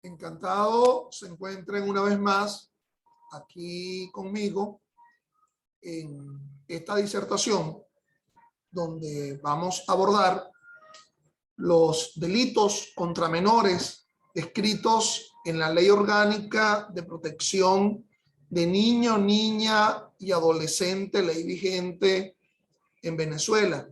Encantado se encuentren una vez más aquí conmigo en esta disertación donde vamos a abordar los delitos contra menores descritos en la Ley Orgánica de Protección de Niño, Niña y Adolescente, ley vigente en Venezuela.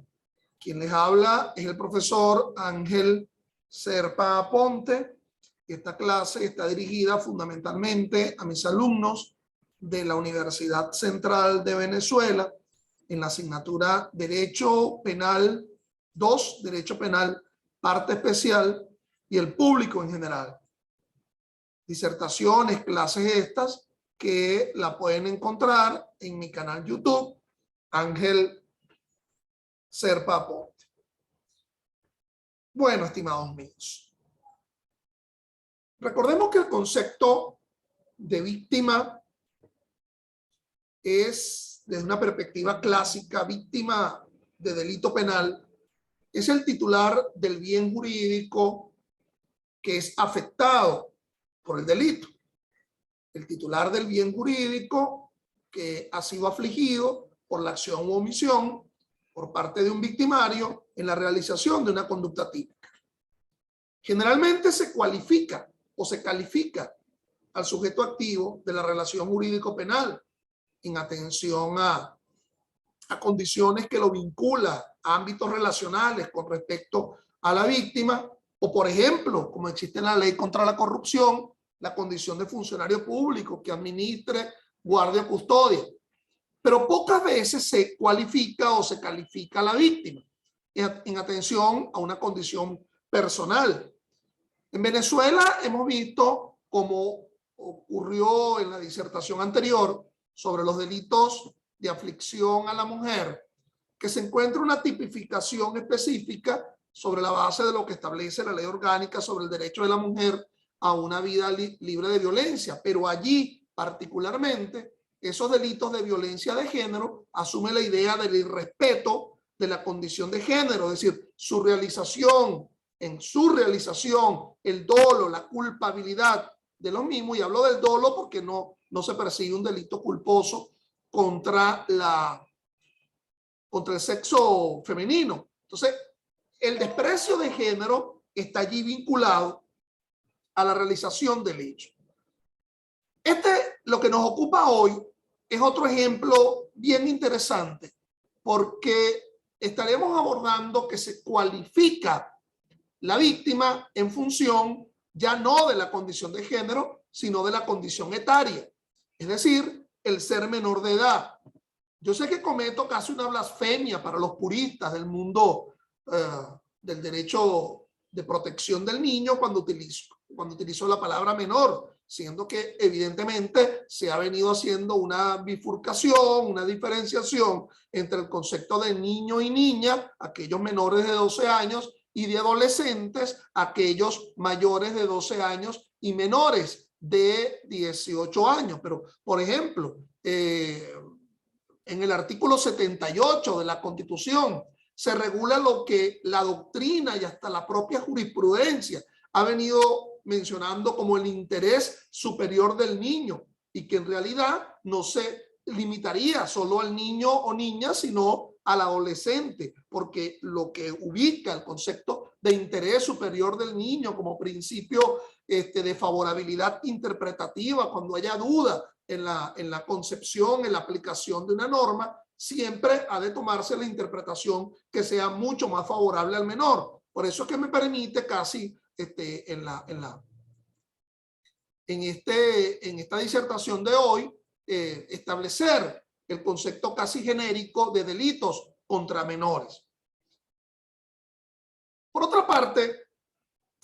Quien les habla es el profesor Ángel Serpa Aponte. Esta clase está dirigida fundamentalmente a mis alumnos de la Universidad Central de Venezuela en la asignatura Derecho Penal 2, Derecho Penal, parte especial, y el público en general. Disertaciones, clases estas que la pueden encontrar en mi canal YouTube, Ángel Serpa Aponte. Bueno, estimados míos, recordemos que el concepto de víctima es, desde una perspectiva clásica, víctima de delito penal, es el titular del bien jurídico que es afectado por el delito. El titular del bien jurídico que ha sido afligido por la acción u omisión por parte de un victimario en la realización de una conducta típica. Generalmente se cualifica o se califica al sujeto activo de la relación jurídico-penal en atención a condiciones que lo vinculan a ámbitos relacionales con respecto a la víctima, o por ejemplo, como existe en la ley contra la corrupción, la condición de funcionario público que administre, guarde o custodia. Pero pocas veces se cualifica o se califica a la víctima en atención a una condición personal. En Venezuela hemos visto, como ocurrió en la disertación anterior sobre los delitos de aflicción a la mujer, que se encuentra una tipificación específica sobre la base de lo que establece la ley orgánica sobre el derecho de la mujer a una vida libre de violencia, pero allí particularmente esos delitos de violencia de género asumen la idea del irrespeto de la condición de género, es decir, su realización, en su realización, el dolo, la culpabilidad de lo mismo, y hablo del dolo porque no se persigue un delito culposo contra el sexo femenino. Entonces, el desprecio de género está allí vinculado a la realización del hecho. Lo que nos ocupa hoy es otro ejemplo bien interesante, porque estaremos abordando que se cualifica la víctima en función ya no de la condición de género, sino de la condición etaria, es decir, el ser menor de edad. Yo sé que cometo casi una blasfemia para los puristas del mundo del derecho de protección del niño cuando utilizo la palabra menor, siendo que evidentemente se ha venido haciendo una bifurcación, una diferenciación entre el concepto de niño y niña, aquellos menores de 12 años, y de adolescentes, aquellos mayores de 12 años y menores de 18 años. Pero, por ejemplo, en el artículo 78 de la Constitución se regula lo que la doctrina y hasta la propia jurisprudencia ha venido mencionando como el interés superior del niño, y que en realidad no se limitaría solo al niño o niña, sino al adolescente, porque lo que ubica el concepto de interés superior del niño como principio de favorabilidad interpretativa cuando haya duda en la concepción, en la aplicación de una norma, siempre ha de tomarse la interpretación que sea mucho más favorable al menor. Por eso es que me permite casi en esta disertación de hoy establecer el concepto casi genérico de delitos contra menores. Por otra parte,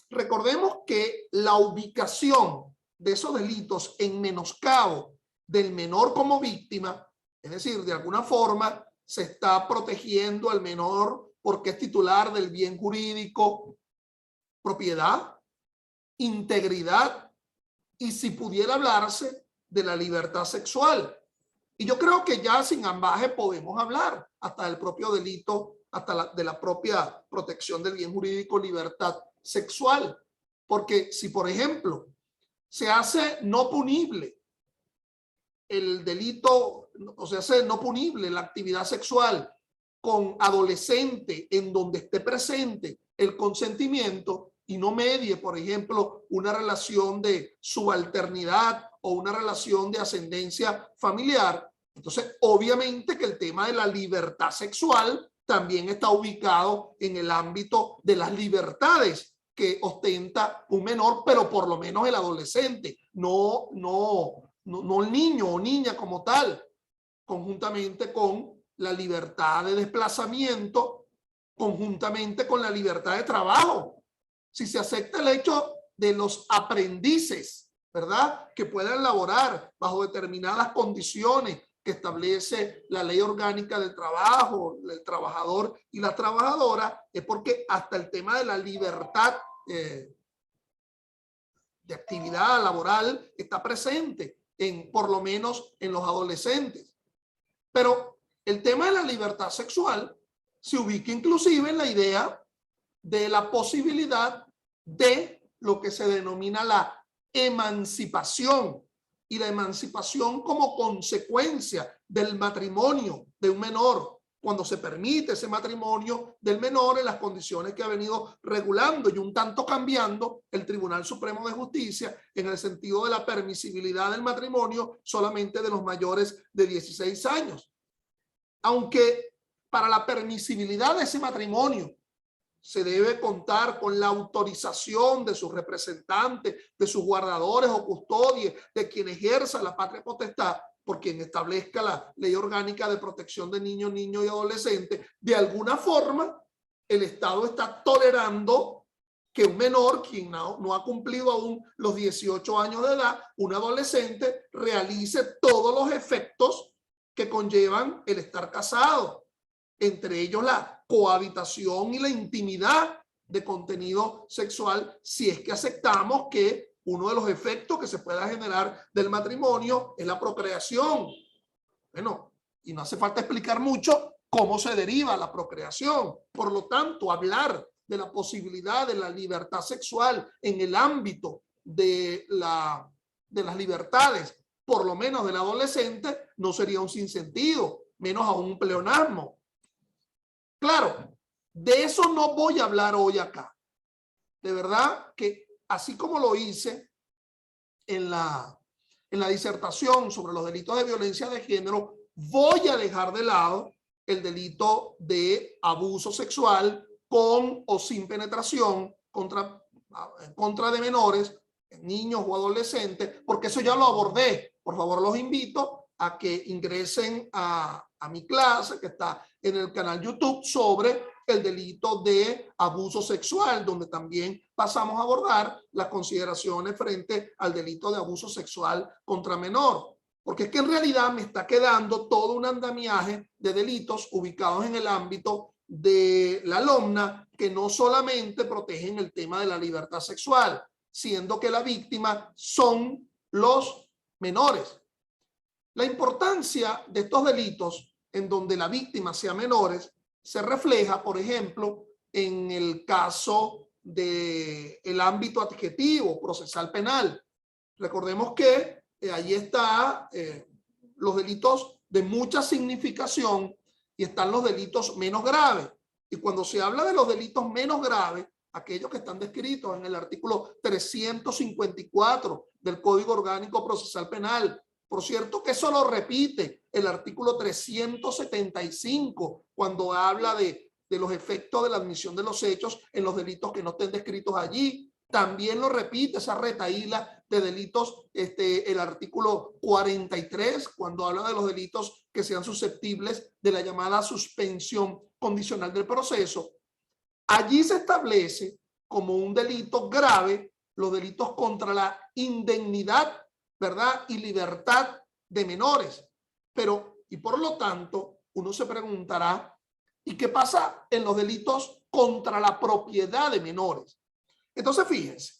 recordemos que la ubicación de esos delitos en menoscabo del menor como víctima, es decir, de alguna forma se está protegiendo al menor porque es titular del bien jurídico, propiedad, integridad y, si pudiera hablarse, de la libertad sexual. Y yo creo que ya sin ambaje podemos hablar hasta del propio delito, hasta de la propia protección del bien jurídico, libertad sexual. Porque si, por ejemplo, se hace no punible el delito, o se hace no punible la actividad sexual con adolescente en donde esté presente el consentimiento y no medie, por ejemplo, una relación de subalternidad o una relación de ascendencia familiar. Entonces, obviamente que el tema de la libertad sexual también está ubicado en el ámbito de las libertades que ostenta un menor, pero por lo menos el adolescente, no el niño o niña como tal, conjuntamente con la libertad de desplazamiento, conjuntamente con la libertad de trabajo. Si se acepta el hecho de los aprendices, ¿verdad?, que puedan laborar bajo determinadas condiciones que establece la ley orgánica del trabajo, el trabajador y la trabajadora, es porque hasta el tema de la libertad de actividad laboral está presente por lo menos en los adolescentes. Pero el tema de la libertad sexual se ubica inclusive en la idea de la posibilidad de lo que se denomina la emancipación, y la emancipación como consecuencia del matrimonio de un menor, cuando se permite ese matrimonio del menor en las condiciones que ha venido regulando y un tanto cambiando el Tribunal Supremo de Justicia en el sentido de la permisibilidad del matrimonio solamente de los mayores de 16 años. Aunque para la permisibilidad de ese matrimonio se debe contar con la autorización de sus representantes, de sus guardadores o custodios, de quien ejerza la patria potestad, por quien establezca la ley orgánica de protección de niños, niños y adolescentes. De alguna forma, el Estado está tolerando que un menor, quien no ha cumplido aún los 18 años de edad, un adolescente, realice todos los efectos que conllevan el estar casado, entre ellos la cohabitación y la intimidad de contenido sexual, si es que aceptamos que uno de los efectos que se pueda generar del matrimonio es la procreación. Bueno, y no hace falta explicar mucho cómo se deriva la procreación. Por lo tanto, hablar de la posibilidad de la libertad sexual en el ámbito de las libertades, por lo menos del adolescente, no sería un sinsentido, menos aún un pleonasmo. Claro, de eso no voy a hablar hoy acá. De verdad que así como lo hice en la disertación sobre los delitos de violencia de género, voy a dejar de lado el delito de abuso sexual con o sin penetración contra de menores, niños o adolescentes, porque eso ya lo abordé. Por favor, los invito a que ingresen a mi clase que está en el canal YouTube sobre el delito de abuso sexual, donde también pasamos a abordar las consideraciones frente al delito de abuso sexual contra menor. Porque es que en realidad me está quedando todo un andamiaje de delitos ubicados en el ámbito de la LOMNA que no solamente protegen el tema de la libertad sexual, siendo que la víctima son los menores. La importancia de estos delitos en donde la víctima sea menores se refleja, por ejemplo, en el caso del ámbito adjetivo procesal penal. Recordemos que allí están los delitos de mucha significación y están los delitos menos graves. Y cuando se habla de los delitos menos graves, aquellos que están descritos en el artículo 354 del Código Orgánico Procesal Penal. Por cierto que eso lo repite el artículo 375 cuando habla de los efectos de la admisión de los hechos en los delitos que no estén descritos allí. También lo repite esa retahíla de delitos, el artículo 43, cuando habla de los delitos que sean susceptibles de la llamada suspensión condicional del proceso. Allí se establece como un delito grave los delitos contra la indemnidad, ¿verdad?, y libertad de menores. Pero, y por lo tanto, uno se preguntará, ¿y qué pasa en los delitos contra la propiedad de menores? Entonces, fíjense,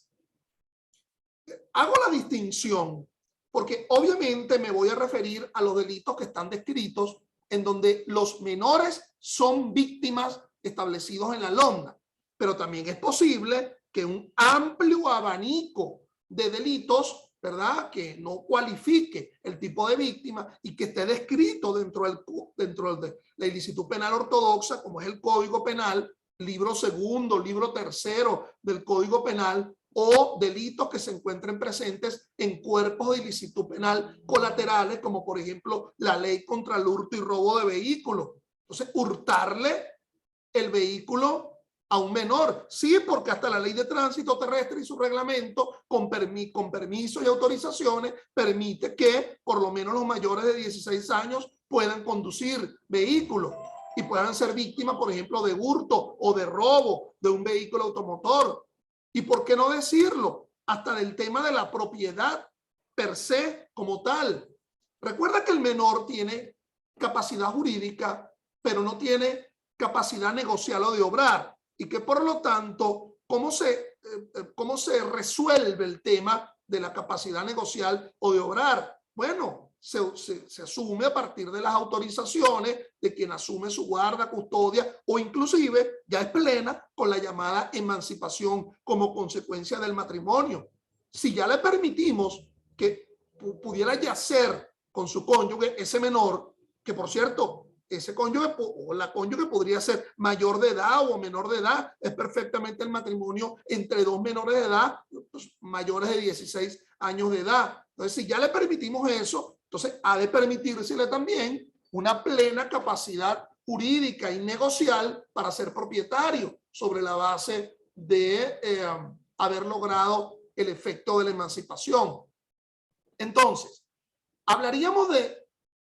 hago la distinción porque obviamente me voy a referir a los delitos que están descritos en donde los menores son víctimas establecidos en la LOMNA, pero también es posible que un amplio abanico de delitos, ¿verdad?, que no cualifique el tipo de víctima y que esté descrito dentro de la ilicitud penal ortodoxa, como es el Código Penal, libro segundo, libro tercero del Código Penal, o delitos que se encuentren presentes en cuerpos de ilicitud penal colaterales, como por ejemplo la ley contra el hurto y robo de vehículos. Entonces, hurtarle el vehículo a un menor, sí, porque hasta la ley de tránsito terrestre y su reglamento, con permisos y autorizaciones, permite que por lo menos los mayores de 16 años puedan conducir vehículos y puedan ser víctimas, por ejemplo, de hurto o de robo de un vehículo automotor. Y por qué no decirlo, hasta del tema de la propiedad per se como tal. Recuerda que el menor tiene capacidad jurídica, pero no tiene capacidad negocial o de obrar, y que por lo tanto, ¿cómo se resuelve el tema de la capacidad negocial o de obrar? Bueno, se asume a partir de las autorizaciones de quien asume su guarda, custodia, o inclusive ya es plena con la llamada emancipación como consecuencia del matrimonio. Si ya le permitimos que pudiera yacer con su cónyuge, ese menor, que por cierto, ese cónyuge o la cónyuge podría ser mayor de edad o menor de edad, es perfectamente el matrimonio entre dos menores de edad, pues, mayores de 16 años de edad. Entonces, si ya le permitimos eso, entonces ha de permitírsele también una plena capacidad jurídica y negocial para ser propietario sobre la base de haber logrado el efecto de la emancipación. Entonces,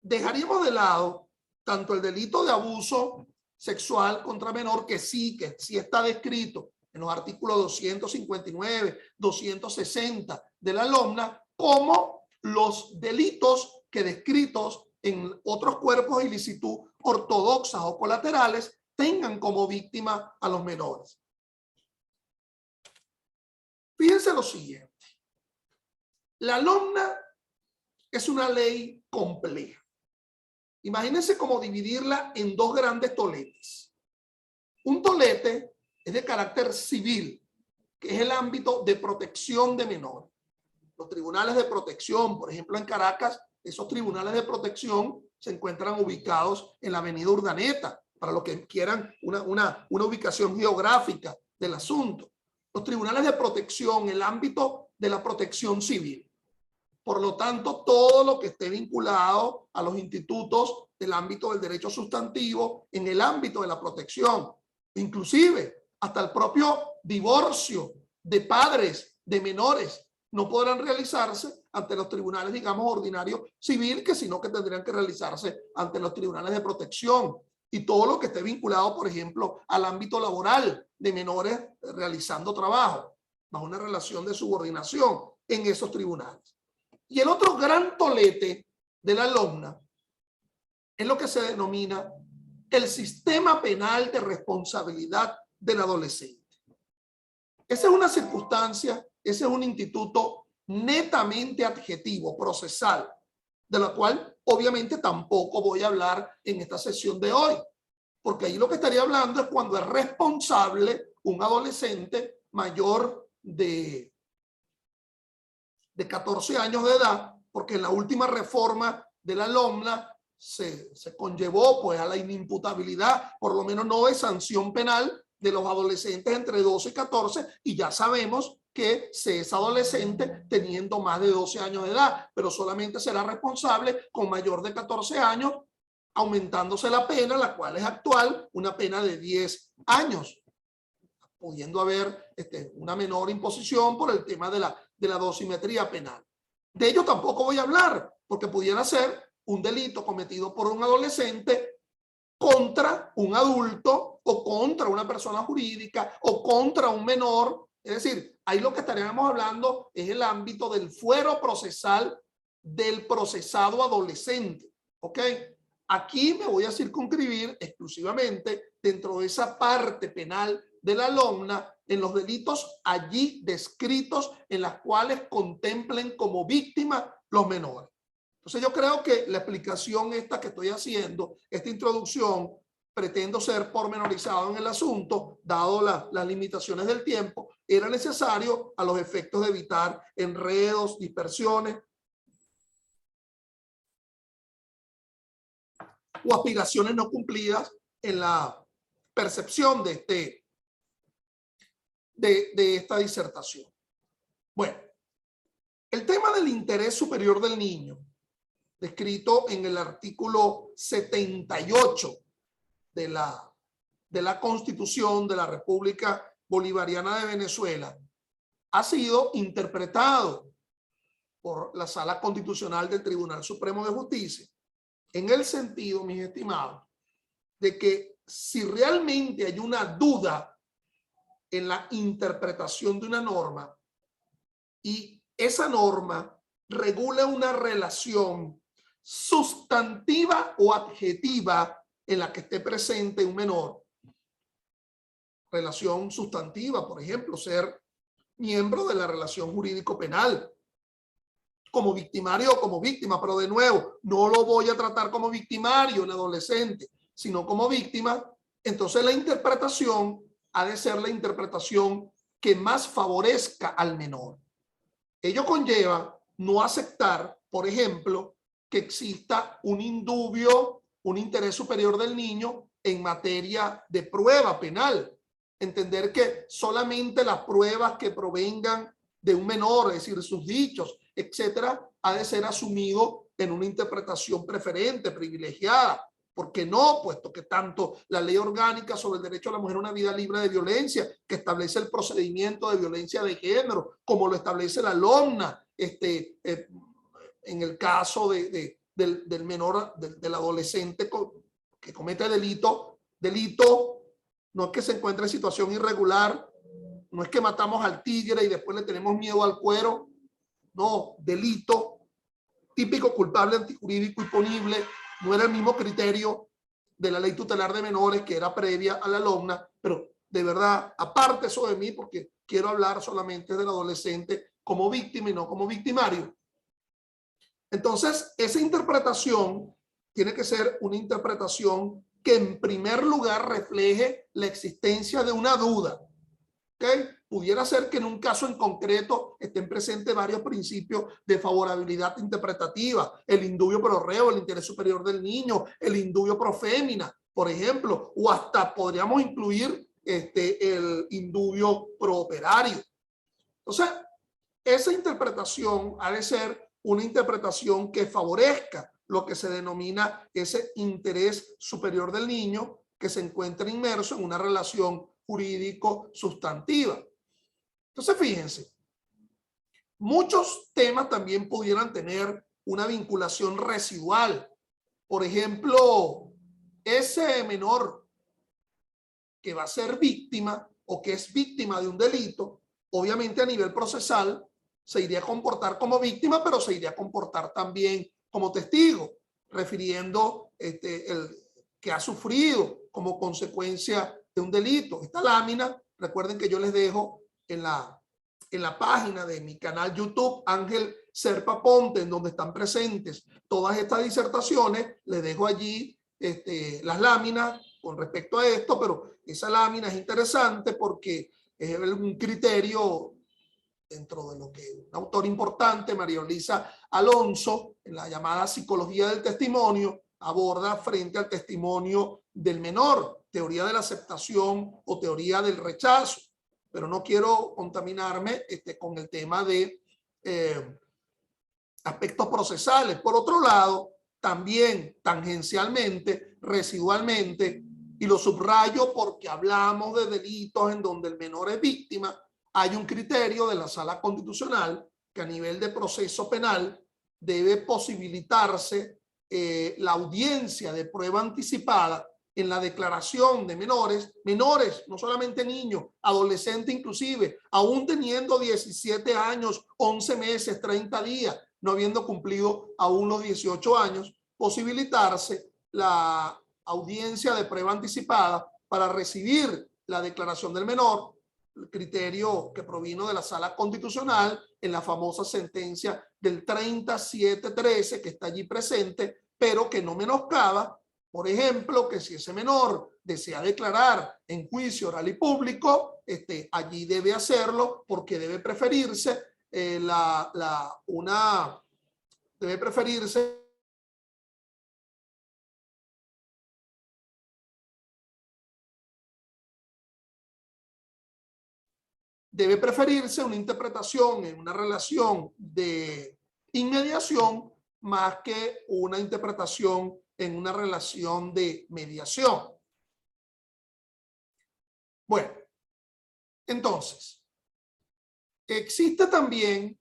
dejaríamos de lado tanto el delito de abuso sexual contra menor, que sí está descrito en los artículos 259, 260 de la LOMNA, como los delitos que descritos en otros cuerpos de ilicitud ortodoxas o colaterales tengan como víctima a los menores. Fíjense lo siguiente. La LOMNA es una ley compleja. Imagínense cómo dividirla en dos grandes toletes. Un tolete es de carácter civil, que es el ámbito de protección de menores. Los tribunales de protección, por ejemplo, en Caracas, esos tribunales de protección se encuentran ubicados en la avenida Urdaneta, para los que quieran una ubicación geográfica del asunto. Los tribunales de protección, el ámbito de la protección civil. Por lo tanto, todo lo que esté vinculado a los institutos del ámbito del derecho sustantivo en el ámbito de la protección, inclusive hasta el propio divorcio de padres de menores, no podrán realizarse ante los tribunales, digamos, ordinarios civil, sino que tendrían que realizarse ante los tribunales de protección. Y todo lo que esté vinculado, por ejemplo, al ámbito laboral de menores realizando trabajo, bajo una relación de subordinación en esos tribunales. Y el otro gran tolete de la LOMNA es lo que se denomina el sistema penal de responsabilidad del adolescente. Esa es una circunstancia, ese es un instituto netamente adjetivo, procesal, de la cual obviamente tampoco voy a hablar en esta sesión de hoy, porque ahí lo que estaría hablando es cuando es responsable un adolescente mayor de 14 años de edad, porque en la última reforma de la LOMNA se conllevó pues a la inimputabilidad, por lo menos no de sanción penal, de los adolescentes entre 12 y 14, y ya sabemos que se es adolescente teniendo más de 12 años de edad, pero solamente será responsable con mayor de 14 años, aumentándose la pena, la cual es actual, una pena de 10 años, pudiendo haber una menor imposición por el tema de la dosimetría penal. De ello tampoco voy a hablar, porque pudiera ser un delito cometido por un adolescente contra un adulto o contra una persona jurídica o contra un menor. Es decir, ahí lo que estaríamos hablando es el ámbito del fuero procesal del procesado adolescente. ¿Ok? Aquí me voy a circunscribir exclusivamente dentro de esa parte penal de la LOMNA en los delitos allí descritos en las cuales contemplen como víctima los menores. Entonces yo creo que la explicación esta que estoy haciendo, esta introducción, pretendo ser pormenorizado en el asunto, dado las limitaciones del tiempo, era necesario a los efectos de evitar enredos, dispersiones o aspiraciones no cumplidas en la percepción de esta disertación. Bueno, el tema del interés superior del niño, descrito en el artículo 78 de la Constitución de la República Bolivariana de Venezuela, ha sido interpretado por la Sala Constitucional del Tribunal Supremo de Justicia en el sentido, mis estimados, de que si realmente hay una duda en la interpretación de una norma y esa norma regula una relación sustantiva o adjetiva en la que esté presente un menor, relación sustantiva, por ejemplo, ser miembro de la relación jurídico-penal, como victimario o como víctima, pero de nuevo, no lo voy a tratar como victimario, el adolescente, sino como víctima. Entonces la interpretación ha de ser la interpretación que más favorezca al menor. Ello conlleva no aceptar, por ejemplo, que exista un indubio, un interés superior del niño en materia de prueba penal. Entender que solamente las pruebas que provengan de un menor, es decir, sus dichos, etcétera, ha de ser asumido en una interpretación preferente, privilegiada. ¿Por qué no? Puesto que tanto la Ley Orgánica sobre el Derecho a la Mujer a una Vida Libre de Violencia, que establece el procedimiento de violencia de género, como lo establece la LOMNA, en el caso del menor, del adolescente que comete delito no es que se encuentre en situación irregular, no es que matamos al tigre y después le tenemos miedo al cuero, no, delito típico, culpable, antijurídico y punible. No era el mismo criterio de la ley tutelar de menores, que era previa a la LOMNA, pero de verdad, aparte eso de mí, porque quiero hablar solamente del adolescente como víctima y no como victimario. Entonces, esa interpretación tiene que ser una interpretación que en primer lugar refleje la existencia de una duda. ¿Okay? Pudiera ser que en un caso en concreto estén presentes varios principios de favorabilidad interpretativa, el indubio pro reo, el interés superior del niño, el indubio pro fémina, por ejemplo, o hasta podríamos incluir el indubio pro operario. Entonces, esa interpretación ha de ser una interpretación que favorezca lo que se denomina ese interés superior del niño que se encuentra inmerso en una relación jurídico sustantiva. Entonces, fíjense, muchos temas también pudieran tener una vinculación residual. Por ejemplo, ese menor que va a ser víctima o que es víctima de un delito, obviamente a nivel procesal se iría a comportar como víctima, pero se iría a comportar también como testigo, refiriendo el que ha sufrido como consecuencia de un delito. Esta lámina, recuerden que yo les dejo en la página de mi canal YouTube, Ángel Serpa Ponte, en donde están presentes todas estas disertaciones. Les dejo allí las láminas con respecto a esto, pero esa lámina es interesante porque es un criterio dentro de lo que un autor importante, María Elisa Alonso, en la llamada psicología del testimonio, aborda frente al testimonio del menor, teoría de la aceptación o teoría del rechazo. Pero no quiero contaminarme con el tema de aspectos procesales. Por otro lado, también tangencialmente, residualmente, y lo subrayo porque hablamos de delitos en donde el menor es víctima, hay un criterio de la Sala Constitucional que a nivel de proceso penal debe posibilitarse la audiencia de prueba anticipada en la declaración de menores, no solamente niños, adolescentes inclusive, aún teniendo 17 años, 11 meses, 30 días, no habiendo cumplido aún los 18 años, posibilitarse la audiencia de prueba anticipada para recibir la declaración del menor, el criterio que provino de la Sala Constitucional en la famosa sentencia del 3713 que está allí presente, pero que no menoscaba Por ejemplo, que si ese menor desea declarar en juicio oral y público, allí debe hacerlo porque debe preferirse debe preferirse una interpretación en una relación de inmediación más que una interpretación en una relación de mediación. Bueno, entonces, existe también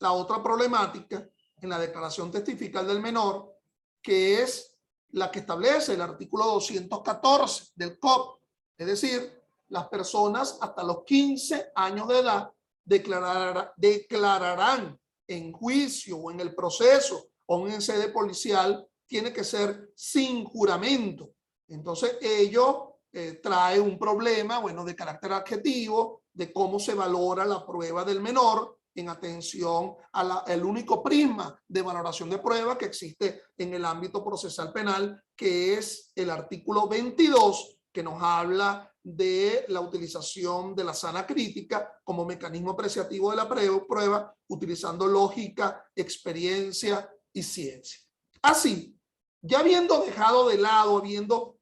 la otra problemática en la declaración testifical del menor, que es la que establece el artículo 214 del COP, es decir, las personas hasta los 15 años de edad declararán en juicio o en el proceso o en sede policial, tiene que ser sin juramento. Entonces ello trae un problema, bueno, de carácter adjetivo, de cómo se valora la prueba del menor en atención al único prisma de valoración de prueba que existe en el ámbito procesal penal, que es el artículo 22, que nos habla de la utilización de la sana crítica como mecanismo apreciativo de la prueba, utilizando lógica, experiencia y ciencia. Así, ya habiendo dejado de lado, habiendo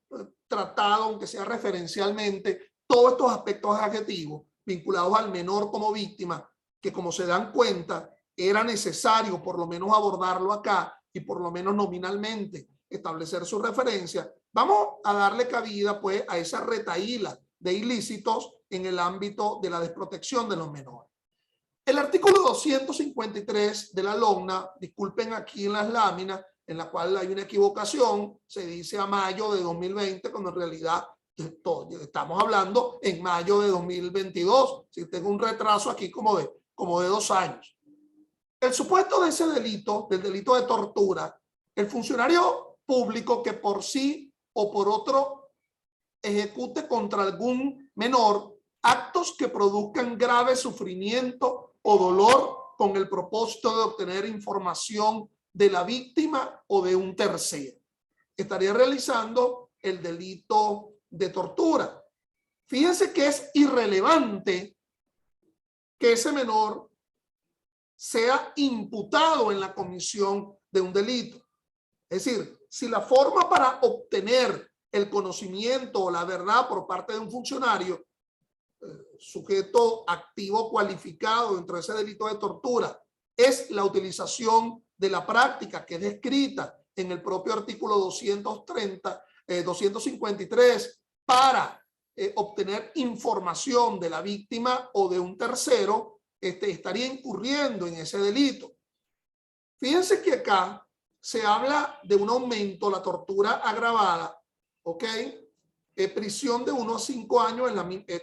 tratado, aunque sea referencialmente, todos estos aspectos adjetivos vinculados al menor como víctima, que como se dan cuenta, era necesario por lo menos abordarlo acá y por lo menos nominalmente establecer su referencia, vamos a darle cabida pues a esa retahíla de ilícitos en el ámbito de la desprotección de los menores. El artículo 253 de la LOGNA, disculpen aquí en las láminas, en la cual hay una equivocación, se dice a mayo de 2020, cuando en realidad estamos hablando en mayo de 2022. Si tengo un retraso aquí como de 2 años. El supuesto de ese delito, del delito de tortura, el funcionario público que por sí o por otro ejecute contra algún menor actos que produzcan grave sufrimiento o dolor con el propósito de obtener información de la víctima o de un tercero, estaría realizando el delito de tortura. Fíjense que es irrelevante que ese menor sea imputado en la comisión de un delito. Es decir, si la forma para obtener el conocimiento o la verdad por parte de un funcionario, sujeto activo cualificado dentro de ese delito de tortura, es la utilización de la práctica que es descrita en el propio artículo 253 para obtener información de la víctima o de un tercero, estaría incurriendo en ese delito. Fíjense que acá se habla de un aumento, la tortura agravada, ¿ok? Prisión de 1 a 5 años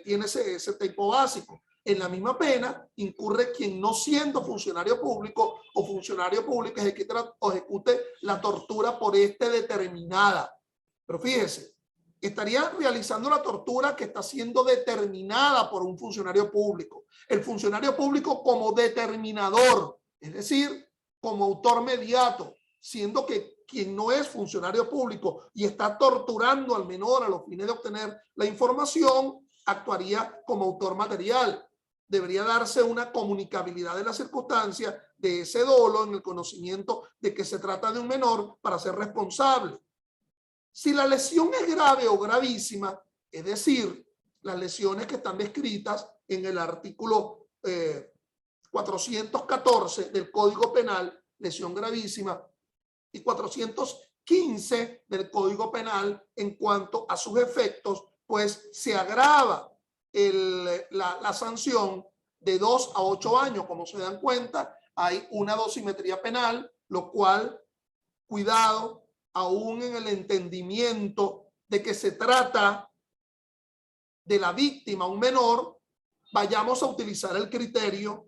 tiene ese tipo básico. En la misma pena incurre quien no siendo funcionario público o funcionario público ejecute la tortura por determinada. Pero fíjese, estaría realizando la tortura que está siendo determinada por un funcionario público. El funcionario público como determinador, es decir, como autor mediato, siendo que quien no es funcionario público y está torturando al menor a los fines de obtener la información, actuaría como autor material. Debería darse una comunicabilidad de la circunstancia de ese dolo en el conocimiento de que se trata de un menor para ser responsable. Si la lesión es grave o gravísima, es decir, las lesiones que están descritas en el artículo 414 del Código Penal, lesión gravísima, y 415 del Código Penal en cuanto a sus efectos, pues se agrava la sanción de 2 a 8 años. Como se dan cuenta, hay una dosimetría penal, lo cual, cuidado, aún en el entendimiento de que se trata de la víctima, un menor, vayamos a utilizar el criterio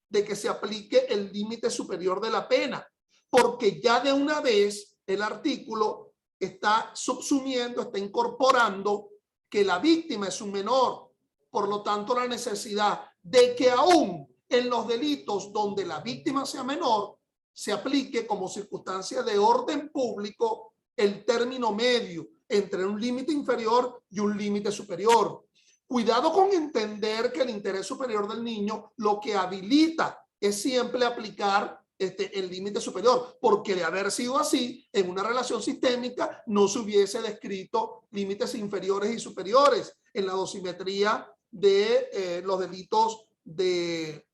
de que se aplique el límite superior de la pena, porque ya de una vez el artículo está subsumiendo, está incorporando que la víctima es un menor. Por lo tanto, la necesidad de que aún en los delitos donde la víctima sea menor, se aplique como circunstancia de orden público el término medio entre un límite inferior y un límite superior. Cuidado con entender que el interés superior del niño lo que habilita es siempre aplicar el límite superior, porque de haber sido así, en una relación sistémica no se hubiese descrito límites inferiores y superiores en la dosimetría de los delitos de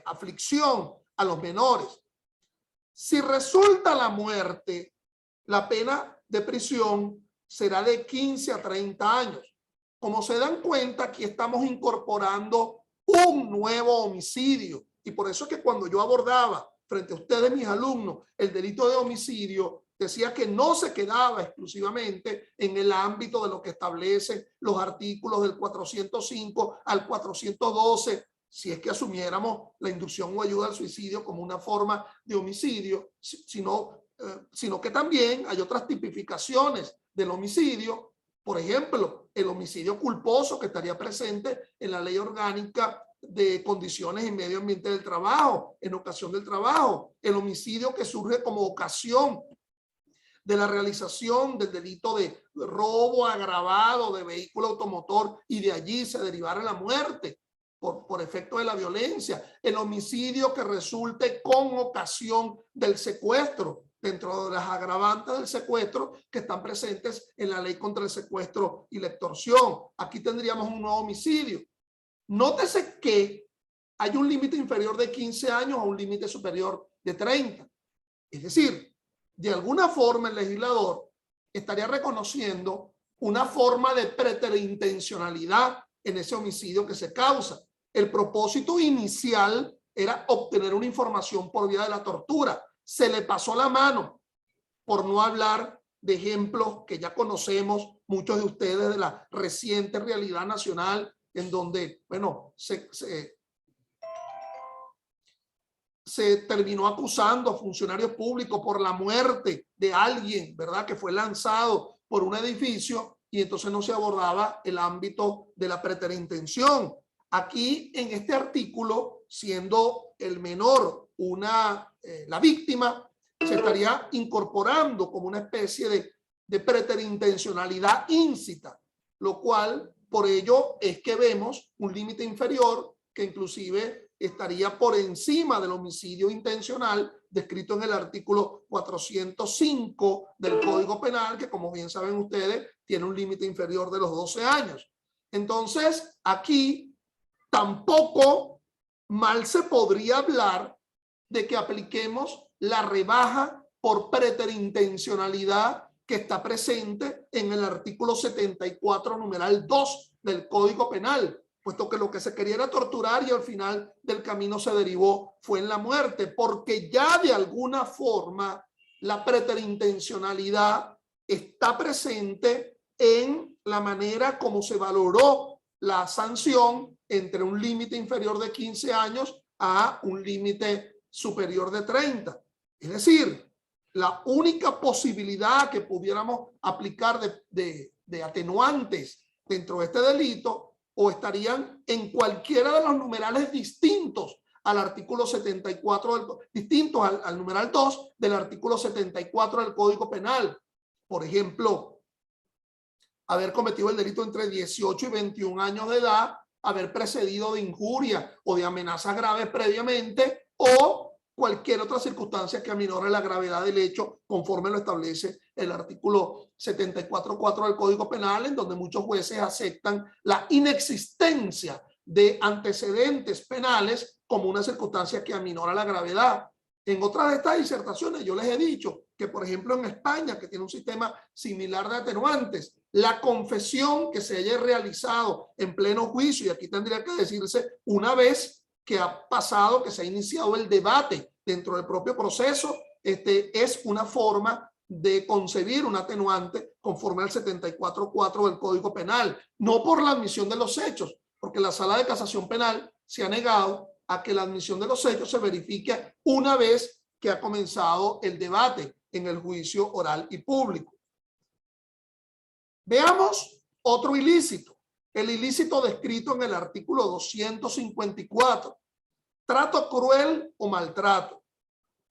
aflicción a los menores. Si resulta la muerte, la pena de prisión será de 15 a 30 años. Como se dan cuenta, aquí estamos incorporando un nuevo homicidio. Y por eso es que cuando yo abordaba frente a ustedes, mis alumnos, el delito de homicidio, decía que no se quedaba exclusivamente en el ámbito de lo que establecen los artículos del 405 al 412, si es que asumiéramos la inducción o ayuda al suicidio como una forma de homicidio, sino que también hay otras tipificaciones del homicidio. Por ejemplo, el homicidio culposo, que estaría presente en la ley orgánica de condiciones y medio ambiente del trabajo, en ocasión del trabajo, el homicidio que surge como ocasión de la realización del delito de robo agravado de vehículo automotor y de allí se derivara la muerte por efecto de la violencia, el homicidio que resulte con ocasión del secuestro, dentro de las agravantes del secuestro que están presentes en la ley contra el secuestro y la extorsión. Aquí tendríamos un nuevo homicidio. Nótese que hay un límite inferior de 15 años a un límite superior de 30. Es decir, de alguna forma el legislador estaría reconociendo una forma de preterintencionalidad en ese homicidio que se causa. El propósito inicial era obtener una información por vía de la tortura. Se le pasó la mano, por no hablar de ejemplos que ya conocemos muchos de ustedes de la reciente realidad nacional, en donde, bueno, se terminó acusando a funcionarios públicos por la muerte de alguien, ¿verdad?, que fue lanzado por un edificio y entonces no se abordaba el ámbito de la preterintención. Aquí en este artículo, siendo el menor la víctima, se estaría incorporando como una especie de preterintencionalidad íncita, lo cual por ello es que vemos un límite inferior que inclusive estaría por encima del homicidio intencional descrito en el artículo 405 del Código Penal, que como bien saben ustedes, tiene un límite inferior de los 12 años. Entonces, aquí tampoco mal se podría hablar de que apliquemos la rebaja por preterintencionalidad que está presente en el artículo 74, numeral 2 del Código Penal, puesto que lo que se quería era torturar y al final del camino se derivó fue en la muerte, porque ya de alguna forma la preterintencionalidad está presente en la manera como se valoró la sanción entre un límite inferior de 15 años a un límite superior de 30. Es decir, la única posibilidad que pudiéramos aplicar de atenuantes dentro de este delito o estarían en cualquiera de los numerales distintos al artículo 74, distintos al numeral 2 del artículo 74 del Código Penal. Por ejemplo, haber cometido el delito entre 18 y 21 años de edad, haber precedido de injuria o de amenazas graves previamente o cualquier otra circunstancia que aminore la gravedad del hecho conforme lo establece el artículo 74.4 del Código Penal, en donde muchos jueces aceptan la inexistencia de antecedentes penales como una circunstancia que aminora la gravedad. En otras de estas disertaciones yo les he dicho que, por ejemplo, en España, que tiene un sistema similar de atenuantes, la confesión que se haya realizado en pleno juicio, y aquí tendría que decirse una vez que ha pasado, que se ha iniciado el debate dentro del propio proceso, es una forma de concebir un atenuante conforme al 74.4 del Código Penal, no por la admisión de los hechos, porque la Sala de Casación Penal se ha negado a que la admisión de los hechos se verifique una vez que ha comenzado el debate en el juicio oral y público. Veamos otro ilícito, el ilícito descrito en el artículo 254, trato cruel o maltrato.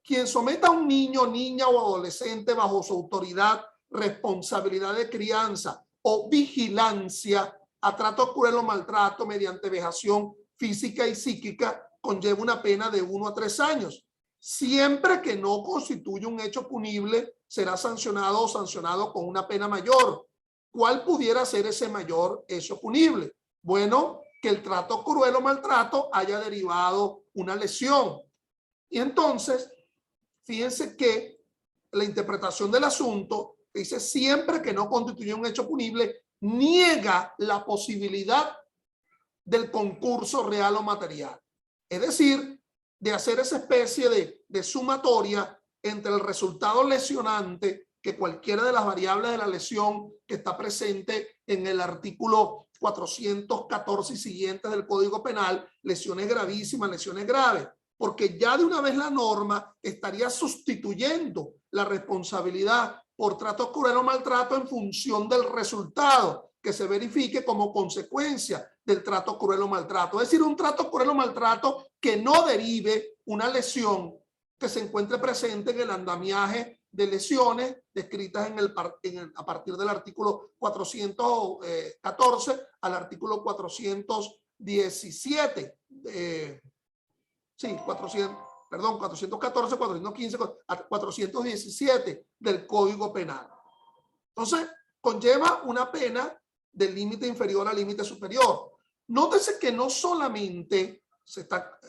Quien someta a un niño, niña o adolescente bajo su autoridad, responsabilidad de crianza o vigilancia a trato cruel o maltrato mediante vejación física y psíquica conlleva una pena de 1 a 3 años. Siempre que no constituye un hecho punible, será sancionado o sancionado con una pena mayor. ¿Cuál pudiera ser ese mayor hecho punible? Bueno, que el trato cruel o maltrato haya derivado una lesión. Y entonces, fíjense que la interpretación del asunto dice siempre que no constituye un hecho punible, niega la posibilidad del concurso real o material. Es decir, de hacer esa especie de sumatoria entre el resultado lesionante que cualquiera de las variables de la lesión que está presente en el artículo 414 y siguientes del Código Penal, lesiones gravísimas, lesiones graves, porque ya de una vez la norma estaría sustituyendo la responsabilidad por trato cruel o maltrato en función del resultado que se verifique como consecuencia del trato cruel o maltrato. Es decir, un trato cruel o maltrato que no derive una lesión que se encuentre presente en el andamiaje de lesiones descritas a partir del artículo 414 al artículo 417. 414, 415, 417 del Código Penal. Entonces, conlleva una pena del límite inferior al límite superior. Nótese que no solamente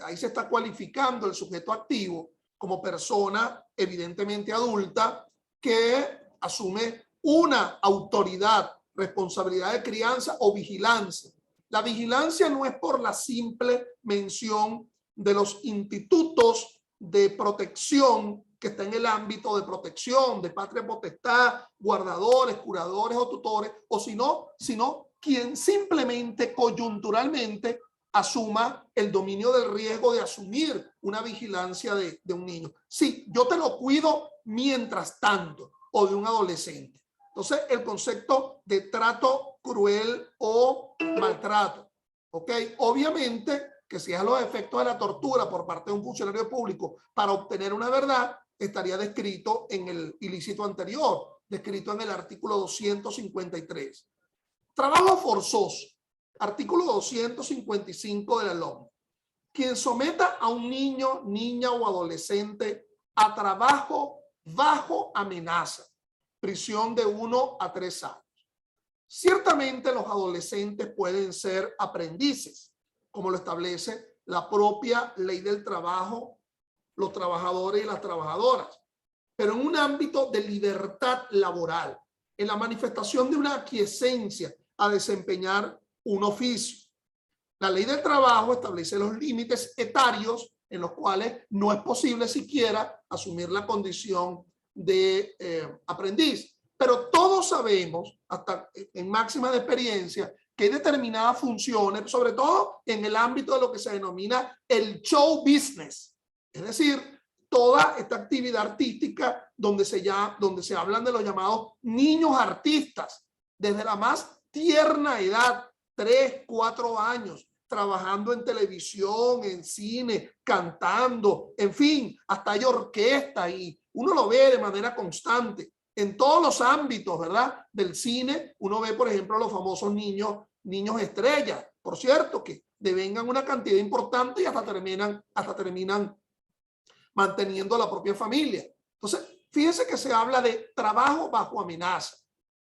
ahí se está cualificando el sujeto activo como persona evidentemente adulta que asume una autoridad, responsabilidad de crianza o vigilancia. La vigilancia no es por la simple mención de los institutos de protección que está en el ámbito de protección, de patria potestad, guardadores, curadores o tutores, o sino quien simplemente coyunturalmente asuma el dominio del riesgo de asumir una vigilancia de un niño. Sí, yo te lo cuido mientras tanto, o de un adolescente. Entonces, el concepto de trato cruel o maltrato, ¿ok? Obviamente que si es a los efectos de la tortura por parte de un funcionario público para obtener una verdad, estaría descrito en el ilícito anterior, descrito en el artículo 253. Trabajo forzoso, artículo 255 de la LOM. Quien someta a un niño, niña o adolescente a trabajo bajo amenaza, prisión de 1 a 3 años. Ciertamente los adolescentes pueden ser aprendices, como lo establece la propia ley del trabajo, los trabajadores y las trabajadoras, pero en un ámbito de libertad laboral, en la manifestación de una aquiescencia a desempeñar un oficio. La ley del trabajo establece los límites etarios en los cuales no es posible siquiera asumir la condición de aprendiz. Pero todos sabemos, hasta en máxima de experiencia, que hay determinadas funciones, sobre todo en el ámbito de lo que se denomina el show business. Es decir, toda esta actividad artística donde se hablan de los llamados niños artistas, desde la más tierna edad, 3, 4 años, trabajando en televisión, en cine, cantando, en fin, hasta hay orquesta y uno lo ve de manera constante en todos los ámbitos, ¿verdad? Del cine, uno ve, por ejemplo, los famosos niños estrellas, por cierto, que devengan una cantidad importante y hasta terminan manteniendo a la propia familia. Entonces, fíjense que se habla de trabajo bajo amenaza.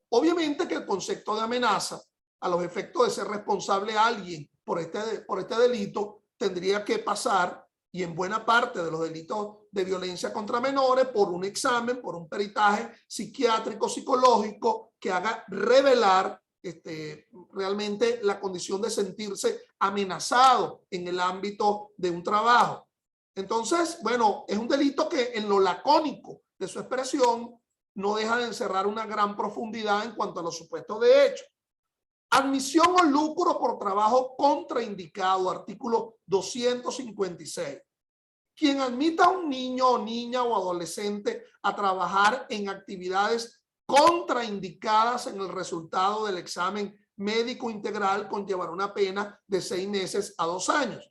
Obviamente que el concepto de amenaza, a los efectos de ser responsable a alguien por este delito, tendría que pasar, y en buena parte de los delitos de violencia contra menores, por un examen, por un peritaje psiquiátrico, psicológico, que haga revelar realmente la condición de sentirse amenazado en el ámbito de un trabajo. Entonces, bueno, es un delito que en lo lacónico de su expresión no deja de encerrar una gran profundidad en cuanto a los supuestos de hecho. Admisión o lucro por trabajo contraindicado, artículo 256. Quien admita a un niño o niña o adolescente a trabajar en actividades contraindicadas en el resultado del examen médico integral conllevará una pena de 6 meses a 2 años.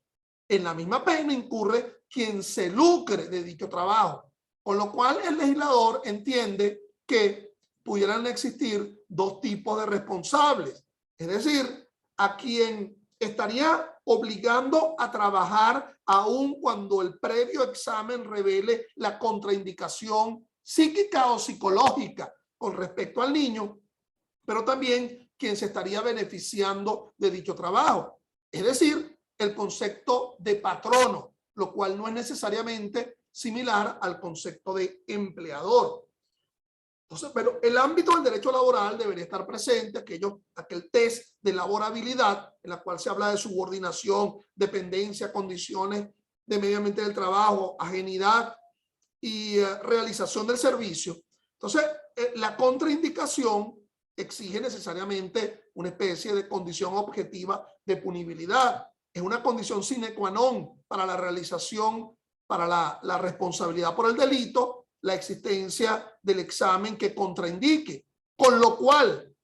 En la misma pena incurre quien se lucre de dicho trabajo. Con lo cual el legislador entiende que pudieran existir dos tipos de responsables. Es decir, a quien estaría obligando a trabajar aun cuando el previo examen revele la contraindicación psíquica o psicológica con respecto al niño, pero también quien se estaría beneficiando de dicho trabajo. Es decir, el concepto de patrono, lo cual no es necesariamente similar al concepto de empleador. Entonces, pero el ámbito del derecho laboral debería estar presente aquel test de laborabilidad en la cual se habla de subordinación, dependencia, condiciones de medio ambiente del trabajo, ajenidad y realización del servicio. Entonces, la contraindicación exige necesariamente una especie de condición objetiva de punibilidad. Es una condición sine qua non para la realización, para la responsabilidad por el delito, la existencia del examen que contraindique. Con lo cual,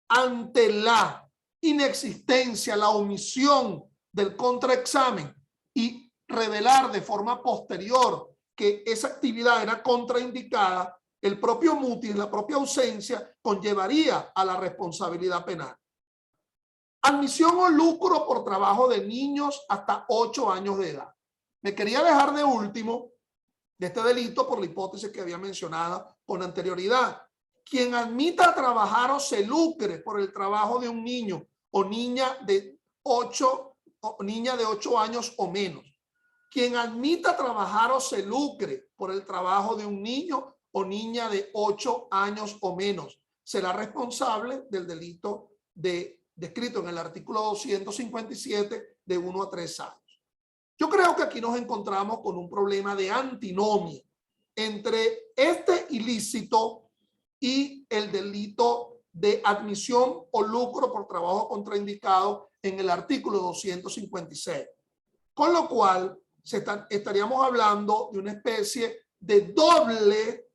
ante la inexistencia, la omisión del contraexamen y revelar de forma posterior que esa actividad era contraindicada, el propio mutis, la propia ausencia, conllevaría a la responsabilidad penal. Admisión o lucro por trabajo de niños hasta 8 años de edad. Me quería dejar de último de este delito por la hipótesis que había mencionado con anterioridad. Quien admita trabajar o se lucre por el trabajo de un niño o niña de 8 años o menos. Quien admita trabajar o se lucre por el trabajo de un niño o niña de 8 años o menos será responsable del delito descrito en el artículo 257 de 1 a 3 años. Yo creo que aquí nos encontramos con un problema de antinomia entre este ilícito y el delito de admisión o lucro por trabajo contraindicado en el artículo 256. Con lo cual estaríamos hablando de una especie de doble,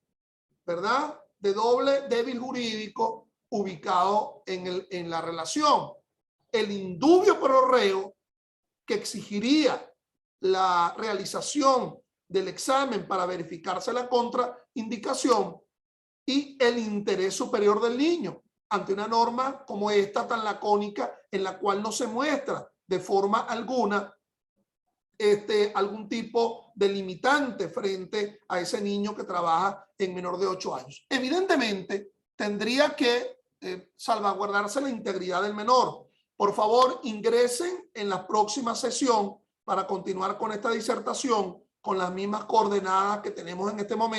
¿verdad? De doble débil jurídico ubicado en la relación. El indubio pro reo que exigiría la realización del examen para verificarse la contraindicación y el interés superior del niño ante una norma como esta tan lacónica en la cual no se muestra de forma alguna algún tipo de limitante frente a ese niño que trabaja en menor de 8 años. Evidentemente, tendría que salvaguardarse la integridad del menor. Por favor, ingresen en la próxima sesión para continuar con esta disertación con las mismas coordenadas que tenemos en este momento.